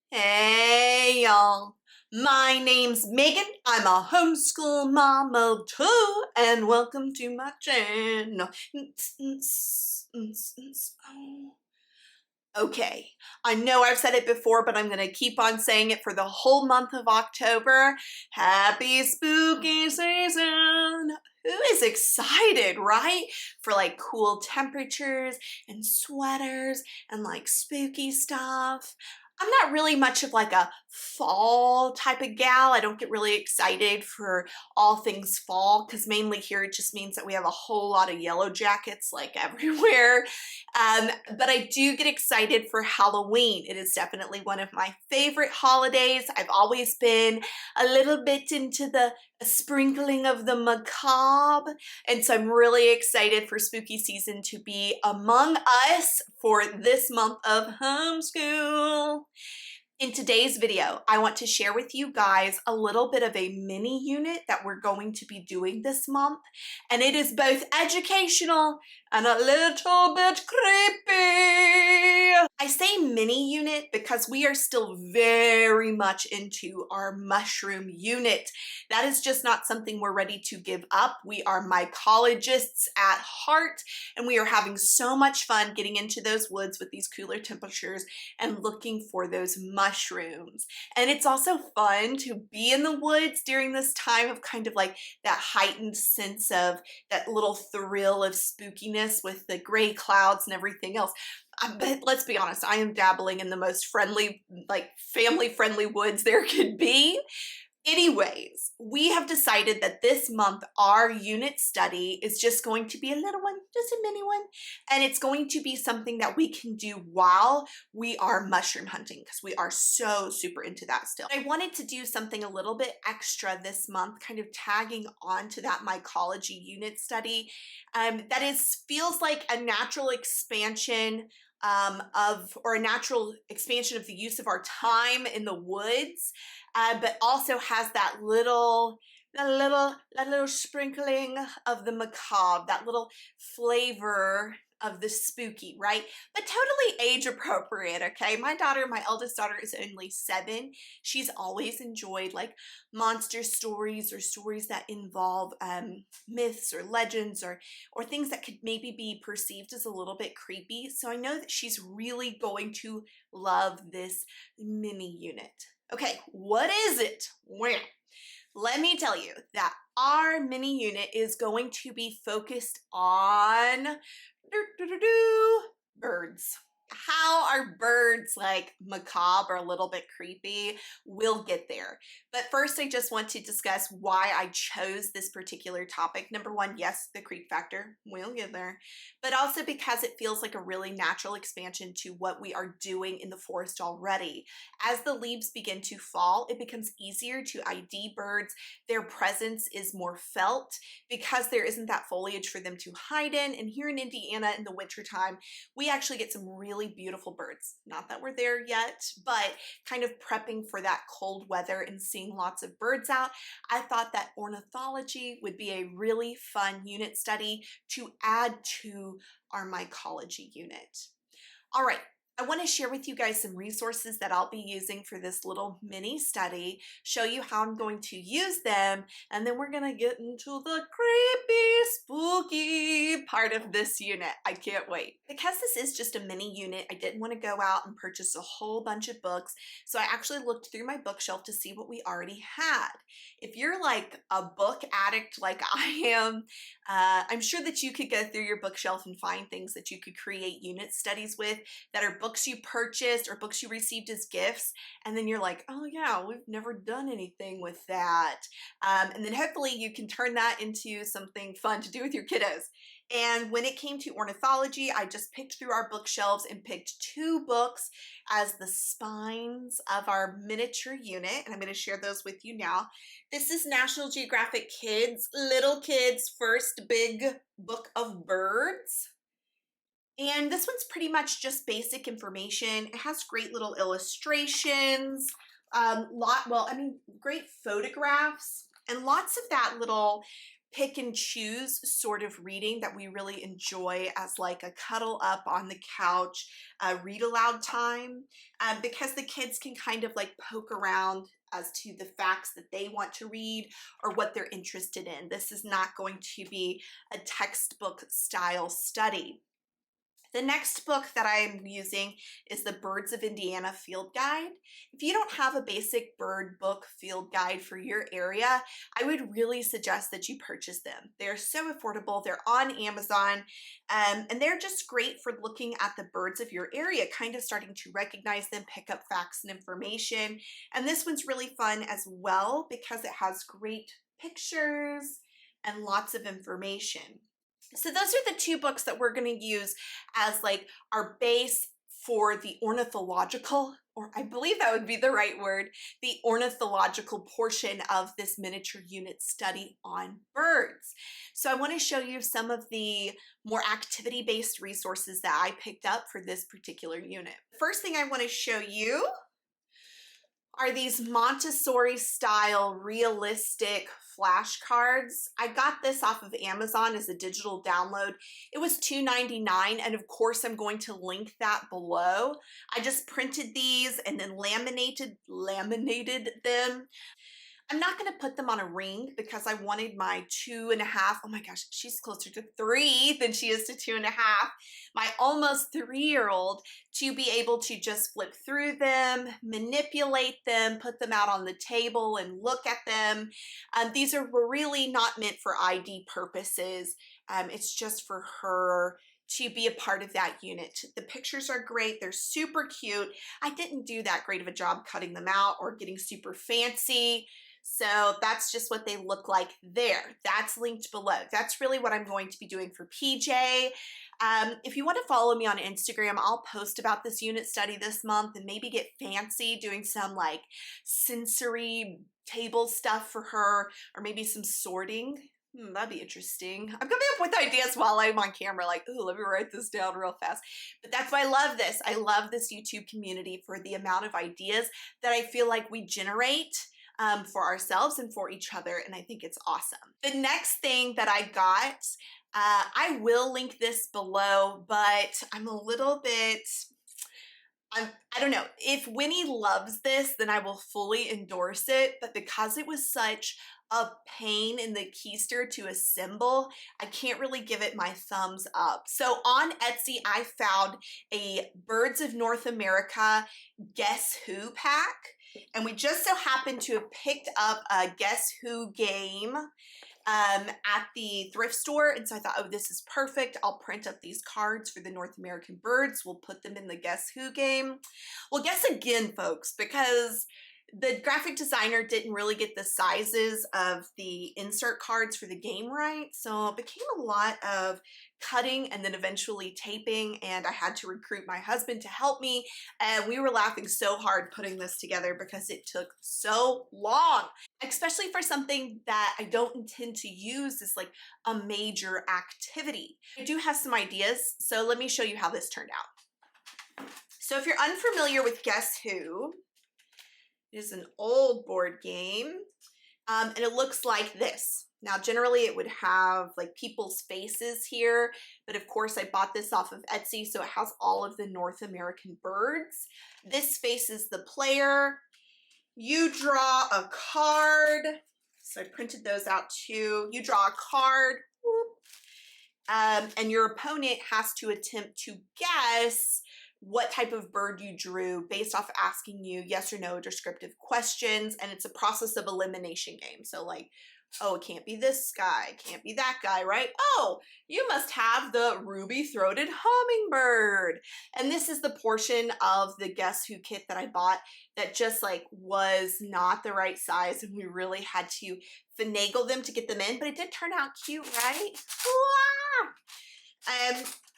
Hey y'all, my name's Megan. I'm a homeschool mom of two, and welcome to my channel. Okay, I know I've said it before, but I'm gonna keep on saying it for the whole month of October. Happy spooky season! Who is excited, right? For like cool temperatures and sweaters and like spooky stuff. I'm not really much of like a fall type of gal. I don't get really excited for all things fall because mainly here it just means that we have a whole lot of yellow jackets like everywhere. But I do get excited for Halloween. It is definitely one of my favorite holidays. I've always been a little bit into the sprinkling of the macabre. And so I'm really excited for spooky season to be among us for this month of homeschool. In today's video, I want to share with you guys a little bit of a mini unit that we're going to be doing this month. And it is both educational and a little bit creepy. I say mini unit because we are still very much into our mushroom unit. That is just not something we're ready to give up. We are mycologists at heart, and we are having so much fun getting into those woods with these cooler temperatures and looking for those mushrooms. And it's also fun to be in the woods during this time of kind of like that heightened sense of that little thrill of spookiness with the gray clouds and everything else. But let's be honest, I am dabbling in the most friendly, like family-friendly woods there could be. Anyways, we have decided that this month our unit study is just going to be a little one, just a mini one, and it's going to be something that we can do while we are mushroom hunting because we are so super into that still. I wanted to do something a little bit extra this month, kind of tagging on to that mycology unit study. That is feels like a natural expansion or a natural expansion of the use of our time in the woods, but also has that little sprinkling of the macabre, that little flavor of the spooky, right? But totally age appropriate, okay? My eldest daughter is only 7. She's always enjoyed like monster stories or stories that involve myths or legends or things that could maybe be perceived as a little bit creepy. So I know that she's really going to love this mini unit. Okay, what is it? Well, let me tell you that our mini unit is going to be focused on birds. How are birds like macabre or a little bit creepy? We'll get there. But first, I just want to discuss why I chose this particular topic. Number one, yes, the creep factor. We'll get there. But also because it feels like a really natural expansion to what we are doing in the forest already. As the leaves begin to fall, it becomes easier to ID birds. Their presence is more felt because there isn't that foliage for them to hide in. And here in Indiana in the wintertime, we actually get some really beautiful birds. Not that we're there yet, but kind of prepping for that cold weather and seeing lots of birds out. I thought that ornithology would be a really fun unit study to add to our mycology unit. All right, I want to share with you guys some resources that I'll be using for this little mini study, show you how I'm going to use them, and then we're going to get into the creepy, spooky part of this unit. I can't wait. Because this is just a mini unit, I didn't want to go out and purchase a whole bunch of books, so I actually looked through my bookshelf to see what we already had. If you're like a book addict like I am, I'm sure that you could go through your bookshelf and find things that you could create unit studies with that are books you purchased or books you received as gifts, and then you're like, oh yeah, we've never done anything with that. And then hopefully you can turn that into something fun to do with your kiddos. And when it came to ornithology, I just picked through our bookshelves and picked 2 books as the spines of our miniature unit, and I'm going to share those with you now. This is National Geographic Kids, Little Kids' First Big Book of Birds. And this one's pretty much just basic information. It has great little illustrations, great photographs, and lots of that little pick and choose sort of reading that we really enjoy as like a cuddle up on the couch, read aloud time, because the kids can kind of like poke around as to the facts that they want to read or what they're interested in. This is not going to be a textbook style study. The next book that I'm using is the Birds of Indiana Field Guide. If you don't have a basic bird book field guide for your area, I would really suggest that you purchase them. They're so affordable. They're on Amazon, and they're just great for looking at the birds of your area, kind of starting to recognize them, pick up facts and information. And this one's really fun as well because it has great pictures and lots of information. So those are the two books that we're going to use as like our base for the ornithological, or I believe that would be the right word, the ornithological portion of this miniature unit study on birds. So I want to show you some of the more activity-based resources that I picked up for this particular unit. The first thing I want to show you are these Montessori style realistic flashcards. I got this off of Amazon as a digital download. It was $2.99, and of course I'm going to link that below. I just printed these and then laminated them. I'm not going to put them on a ring because I wanted my 2.5, oh my gosh, she's closer to 3 than she is to 2.5, my almost 3-year-old, to be able to just flip through them, manipulate them, put them out on the table and look at them. These are really not meant for ID purposes. It's just for her to be a part of that unit. The pictures are great. They're super cute. I didn't do that great of a job cutting them out or getting super fancy. So that's just what they look like there. That's linked below. That's really what I'm going to be doing for PJ. If you want to follow me on Instagram, I'll post about this unit study this month and maybe get fancy doing some like sensory table stuff for her, or maybe some sorting. That'd be interesting. I'm coming up with ideas while I'm on camera, like, ooh, let me write this down real fast. But that's why I love this. I love this YouTube community for the amount of ideas that I feel like we generate for ourselves and for each other, and I think it's awesome. The next thing that I got, I will link this below, but I'm a little bit, I don't know. If Winnie loves this, then I will fully endorse it, but because it was such a pain in the keister to assemble, I can't really give it my thumbs up. So on Etsy, I found a Birds of North America Guess Who pack, and we just so happened to have picked up a Guess Who game at the thrift store, and so I thought, oh, this is perfect. I'll print up these cards for the North American birds. We'll put them in the Guess Who game. Well, guess again, folks, because the graphic designer didn't really get the sizes of the insert cards for the game right, so it became a lot of cutting and then eventually taping, and I had to recruit my husband to help me, and we were laughing so hard putting this together because it took so long, especially for something that I don't intend to use as like a major activity. I do have some ideas, so let me show you how this turned out. So if you're unfamiliar with Guess Who, it is an old board game, and it looks like this. Now, generally it would have like people's faces here, but of course I bought this off of Etsy, so it has all of the North American birds. This faces the player. You draw a card. So I printed those out too. You draw a card, and your opponent has to attempt to guess what type of bird you drew based off asking you yes or no descriptive questions, and it's a process of elimination game. So like, oh, it can't be this guy, can't be that guy, right? Oh, you must have the ruby-throated hummingbird. And this is the portion of the Guess Who kit that I bought that just like was not the right size, and we really had to finagle them to get them in, but it did turn out cute, right?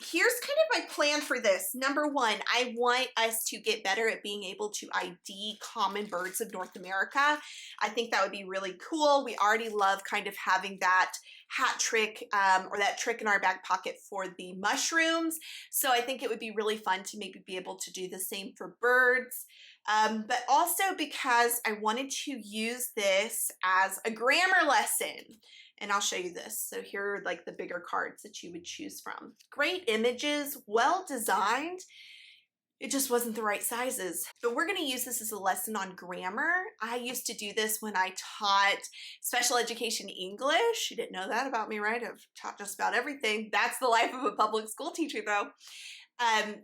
Here's kind of my plan for this. Number one, I want us to get better at being able to ID common birds of North America. I think that would be really cool. We already love kind of having that hat trick or that trick in our back pocket for the mushrooms. So I think it would be really fun to maybe be able to do the same for birds. but also because I wanted to use this as a grammar lesson. And I'll show you this. So here are like the bigger cards that you would choose from. Great images, well designed. It just wasn't the right sizes. But we're gonna use this as a lesson on grammar. I used to do this when I taught special education English. You didn't know that about me, right? I've taught just about everything. That's the life of a public school teacher though.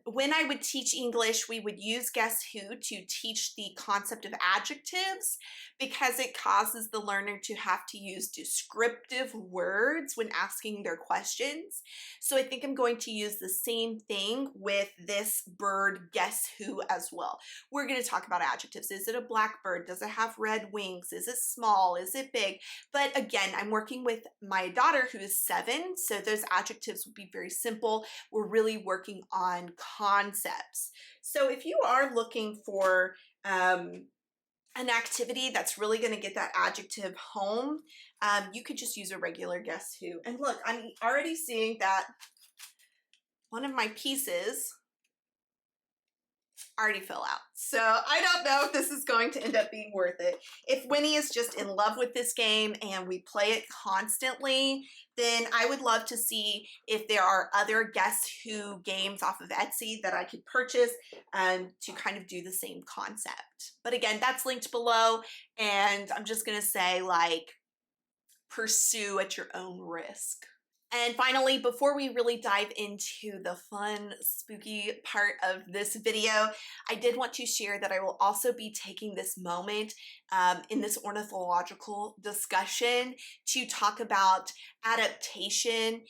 When I would teach English, we would use Guess Who to teach the concept of adjectives because it causes the learner to have to use descriptive words when asking their questions. So I think I'm going to use the same thing with this bird Guess Who as well. We're going to talk about adjectives. Is it a blackbird? Does it have red wings? Is it small? Is it big? But again, I'm working with my daughter who is 7, so those adjectives will be very simple. We're really working on concepts. So if you are looking for an activity that's really going to get that adjective home, you could just use a regular Guess Who. And look, I'm already seeing that one of my pieces already fell out. So I don't know if this is going to end up being worth it. If Winnie is just in love with this game and we play it constantly, then I would love to see if there are other Guess Who games off of Etsy that I could purchase to kind of do the same concept. But again, that's linked below, and I'm just gonna say, like, pursue at your own risk. And finally, before we really dive into the fun, spooky part of this video, I did want to share that I will also be taking this moment in this ornithological discussion to talk about adaptation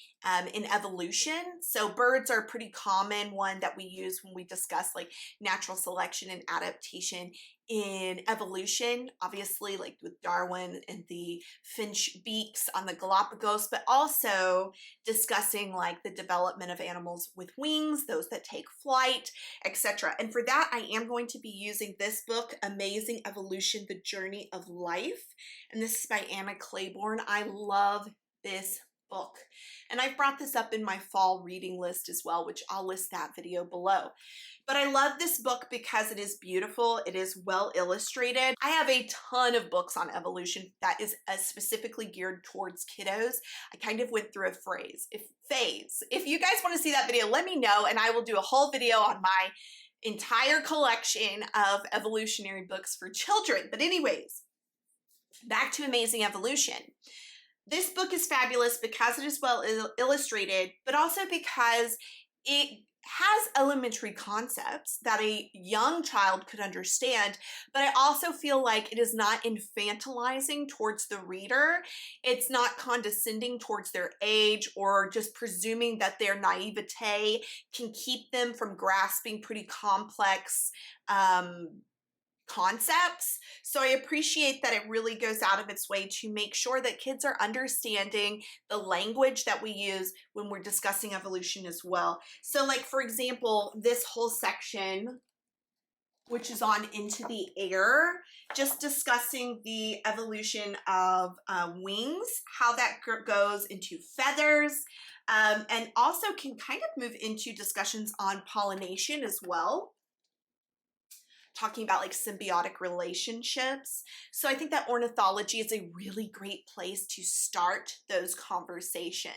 in evolution. So birds are a pretty common one that we use when we discuss like natural selection and adaptation in evolution, obviously like with Darwin and the finch beaks on the Galapagos, but also discussing like the development of animals with wings, those that take flight, etc. And for that, I am going to be using this book, Amazing Evolution, The Journey of Life. And this is by Anna Claiborne. I love this book. And I've brought this up in my fall reading list as well, which I'll list that video below. But I love this book because it is beautiful. It is well illustrated. I have a ton of books on evolution that is specifically geared towards kiddos. I kind of went through a phase. If you guys want to see that video, let me know and I will do a whole video on my entire collection of evolutionary books for children. But anyways, back to Amazing Evolution. This book is fabulous because it is well illustrated, but also because it has elementary concepts that a young child could understand, but I also feel like it is not infantilizing towards the reader. It's not condescending towards their age or just presuming that their naivete can keep them from grasping pretty complex concepts. So I appreciate that it really goes out of its way to make sure that kids are understanding the language that we use when we're discussing evolution as well. So like, for example, this whole section, which is on Into the Air, just discussing the evolution of wings, how that goes into feathers, and also can kind of move into discussions on pollination as well, talking about like symbiotic relationships. So I think that ornithology is a really great place to start those conversations.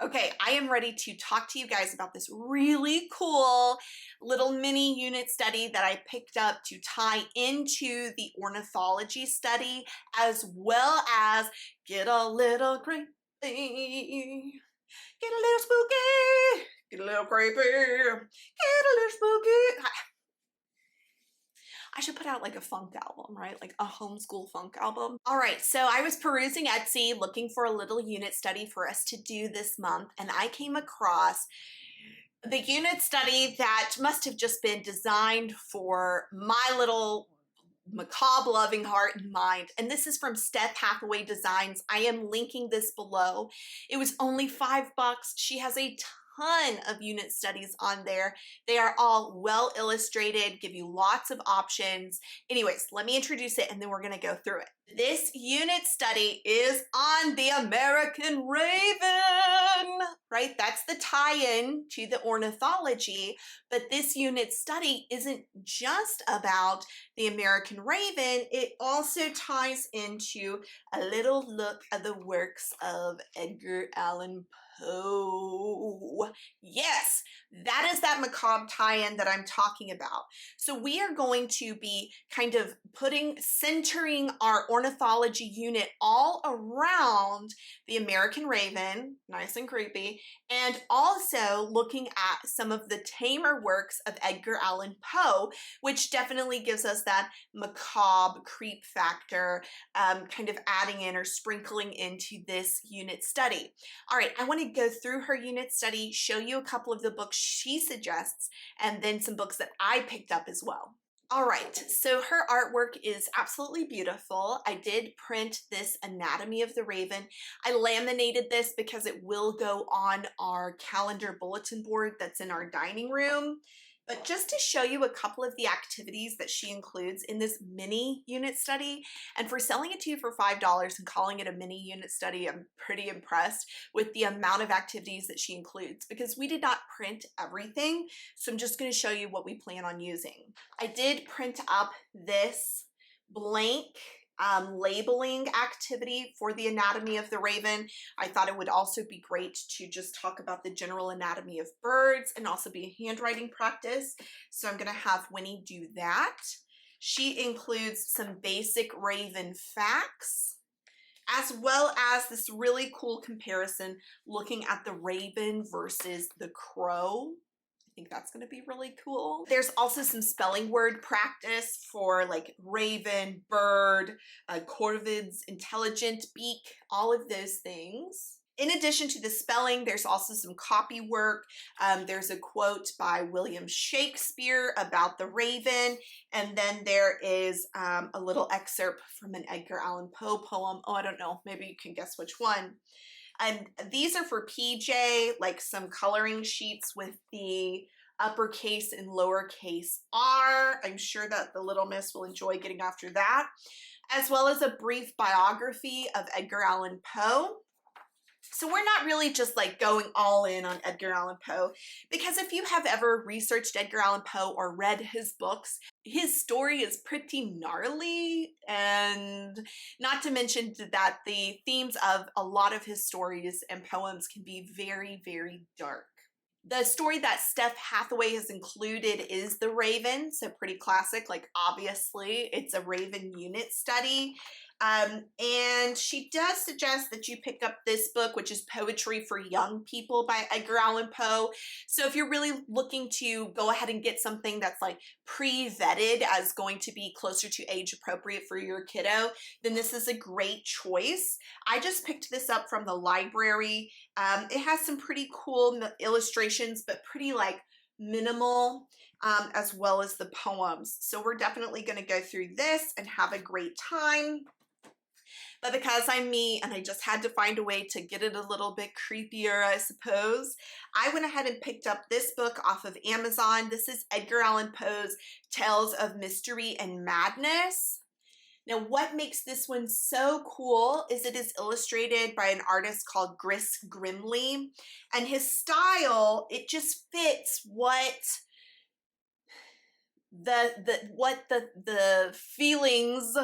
Okay, I am ready to talk to you guys about this really cool little mini unit study that I picked up to tie into the ornithology study, as well as get a little creepy, get a little spooky, get a little creepy, get a little spooky. I should put out like a funk album, right? Like a homeschool funk album. All right, so I was perusing Etsy looking for a little unit study for us to do this month, and I came across the unit study that must have just been designed for my little macabre loving heart and mind. And this is from Steph Hathaway Designs. I am linking this below. It was only $5. She has a ton of unit studies on there. They are all well illustrated, give you lots of options. Anyways, let me introduce it and then we're going to go through it. This unit study is on the American Raven, right? That's the tie-in to the ornithology, but this unit study isn't just about the American Raven. It also ties into a little look at the works of Edgar Allan Poe. Yes, that is that macabre tie-in that I'm talking about. So we are going to be kind of centering our ornithology unit all around the American Raven, nice and creepy, and also looking at some of the tamer works of Edgar Allan Poe, which definitely gives us that macabre creep factor, kind of adding in or sprinkling into this unit study. All right, I want to go through her unit study, show you a couple of the books she suggests, and then some books that I picked up as well. All right, so her artwork is absolutely beautiful. I did print this Anatomy of the Raven. I laminated this because it will go on our calendar bulletin board that's in our dining room. But just to show you a couple of the activities that she includes in this mini unit study, and for selling it to you for $5 and calling it a mini unit study, I'm pretty impressed with the amount of activities that she includes because we did not print everything. So I'm just going to show you what we plan on using. I did print up this blank labeling activity for the Anatomy of the Raven. I thought it would also be great to just talk about the general anatomy of birds and also be a handwriting practice. So I'm going to have Winnie do that. She includes some basic Raven facts, as well as this really cool comparison looking at the Raven versus the crow. I think that's going to be really cool. There's also some spelling word practice for like raven, bird, corvids, intelligent, beak, all of those things. In addition to the spelling, there's also some copy work. There's a quote by William Shakespeare about the raven, and then there is a little excerpt from an Edgar Allan Poe poem. Oh, I don't know, maybe you can guess which one. And these are for PJ, like some coloring sheets with the uppercase and lowercase r. I'm sure that the little miss will enjoy getting after that, as well as a brief biography of Edgar Allan Poe. So we're not really just like going all in on Edgar Allan Poe, because if you have ever researched Edgar Allan Poe or read his books, his story is pretty gnarly, and not to mention that the themes of a lot of his stories and poems can be very, very dark. The story that Steph Hathaway has included is The Raven, so pretty classic, like obviously it's a Raven unit study. And she does suggest that you pick up this book, which is Poetry for Young People by Edgar Allan Poe. So if you're really looking to go ahead and get something that's like pre-vetted as going to be closer to age appropriate for your kiddo, then this is a great choice. I just picked this up from the library. It has some pretty cool illustrations, but pretty like minimal, as well as the poems. So we're definitely going to go through this and have a great time. But because I'm me and I just had to find a way to get it a little bit creepier, I suppose, I went ahead and picked up this book off of Amazon. This is Edgar Allan Poe's Tales of Mystery and Madness. Now, what makes this one so cool is it is illustrated by an artist called Gris Grimley, and his style, it just fits what the feelings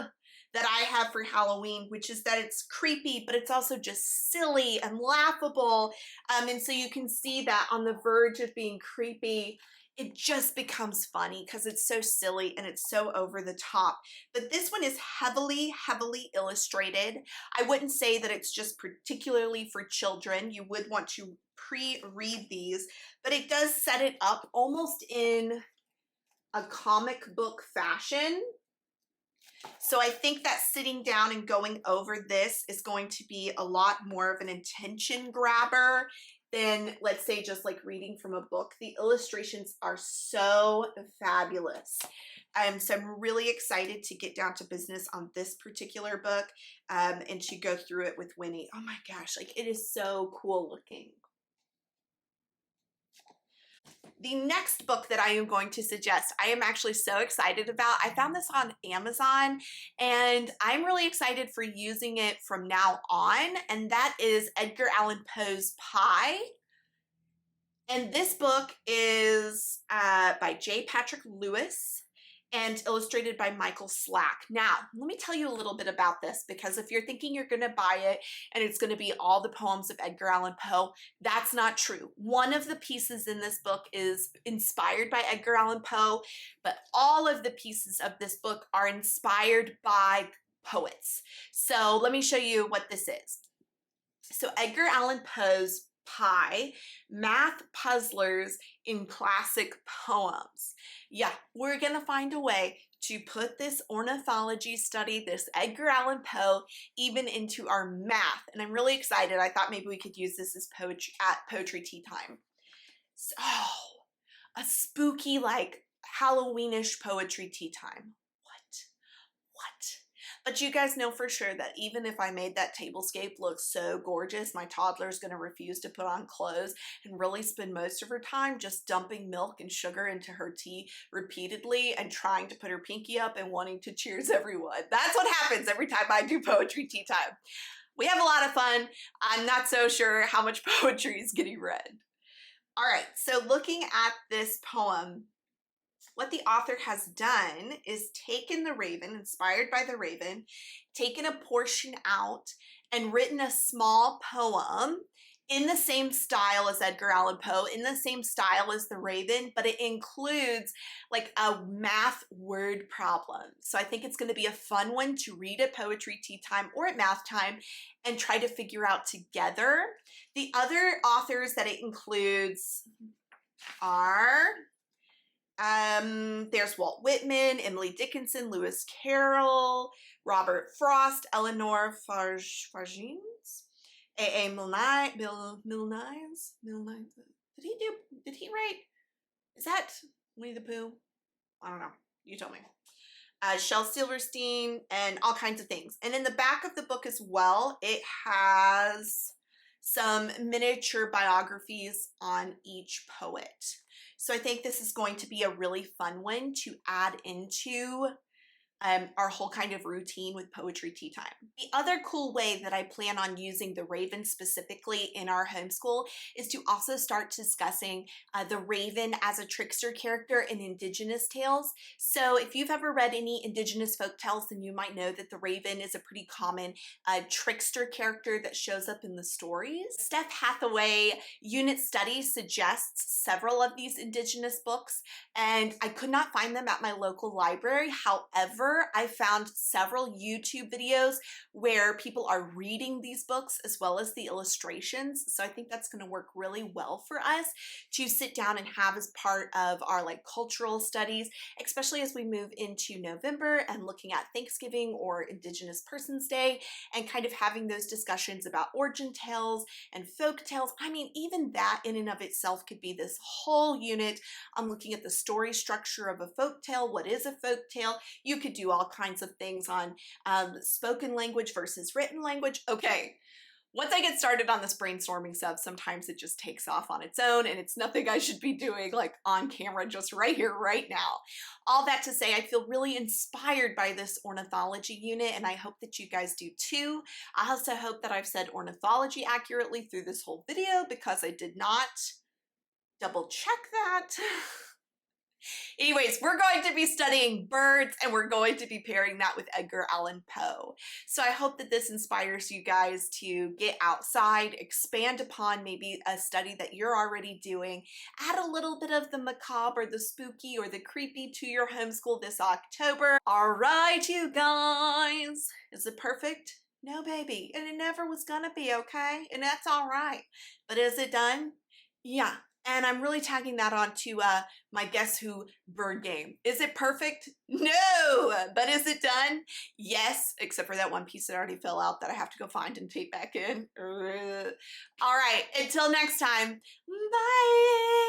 that I have for Halloween, which is that it's creepy, but it's also just silly and laughable. And so you can see that on the verge of being creepy, it just becomes funny because it's so silly and it's so over the top. But this one is heavily, heavily illustrated. I wouldn't say that it's just particularly for children. You would want to pre-read these, but it does set it up almost in a comic book fashion. So I think that sitting down and going over this is going to be a lot more of an attention grabber than, let's say, just like reading from a book. The illustrations are so fabulous. So I'm really excited to get down to business on this particular book, and to go through it with Winnie. Oh my gosh, like it is so cool looking. The next book that I am going to suggest, I am actually so excited about. I found this on Amazon and I'm really excited for using it from now on, and that is Edgar Allan Poe's Pie. And this book is by J. Patrick Lewis and illustrated by Michael Slack. Now, let me tell you a little bit about this, because if you're thinking you're going to buy it and it's going to be all the poems of Edgar Allan Poe, that's not true. One of the pieces in this book is inspired by Edgar Allan Poe, but all of the pieces of this book are inspired by poets. So let me show you what this is. So Edgar Allan Poe's Pie, Math Puzzlers in Classic Poems. Yeah, we're going to find a way to put this ornithology study, this Edgar Allan Poe, even into our math. And I'm really excited. I thought maybe we could use this as poetry at poetry tea time. So, a spooky, like Halloweenish poetry tea time. What? But you guys know for sure that even if I made that tablescape look so gorgeous, my toddler is going to refuse to put on clothes and really spend most of her time just dumping milk and sugar into her tea repeatedly and trying to put her pinky up and wanting to cheers everyone. That's what happens every time I do poetry tea time. We have a lot of fun. I'm not so sure how much poetry is getting read. All right, so looking at this poem, what the author has done is taken the Raven, inspired by the Raven, taken a portion out and written a small poem in the same style as Edgar Allan Poe, in the same style as the Raven, but it includes like a math word problem. So I think it's going to be a fun one to read at poetry tea time or at math time and try to figure out together. The other authors that it includes are there's Walt Whitman, Emily Dickinson, Lewis Carroll, Robert Frost, Eleanor Farjeans, A.A. Milne. Did he write, is that Winnie the Pooh? I don't know, you tell me. Shel Silverstein, and all kinds of things. And in the back of the book as well, it has some miniature biographies on each poet. So I think this is going to be a really fun one to add into our whole kind of routine with poetry tea time. The other cool way that I plan on using the Raven specifically in our homeschool is to also start discussing the Raven as a trickster character in Indigenous tales. So if you've ever read any Indigenous folk tales, then you might know that the Raven is a pretty common trickster character that shows up in the stories. Steph Hathaway Unit Study suggests several of these Indigenous books, and I could not find them at my local library. However, I found several YouTube videos where people are reading these books as well as the illustrations. So I think that's going to work really well for us to sit down and have as part of our like cultural studies, especially as we move into November and looking at Thanksgiving or Indigenous Persons Day and kind of having those discussions about origin tales and folk tales. I mean, even that in and of itself could be this whole unit on looking at the story structure of a folk tale. What is a folk tale? You could do all kinds of things on spoken language versus written language. Okay, once I get started on this brainstorming stuff, sometimes it just takes off on its own and it's nothing I should be doing like on camera just right here, right now. All that to say, I feel really inspired by this ornithology unit and I hope that you guys do too. I also hope that I've said ornithology accurately through this whole video because I did not double check that. Anyways, we're going to be studying birds and we're going to be pairing that with Edgar Allan Poe. So I hope that this inspires you guys to get outside, expand upon maybe a study that you're already doing, add a little bit of the macabre, the spooky, or the creepy to your homeschool this October. All right, you guys. Is it perfect? No, baby. And it never was gonna be, okay? And that's all right. But is it done? Yeah. And I'm really tagging that on to my Guess Who bird game. Is it perfect? No! But is it done? Yes, except for that one piece that already fell out that I have to go find and tape back in. All right, until next time, bye!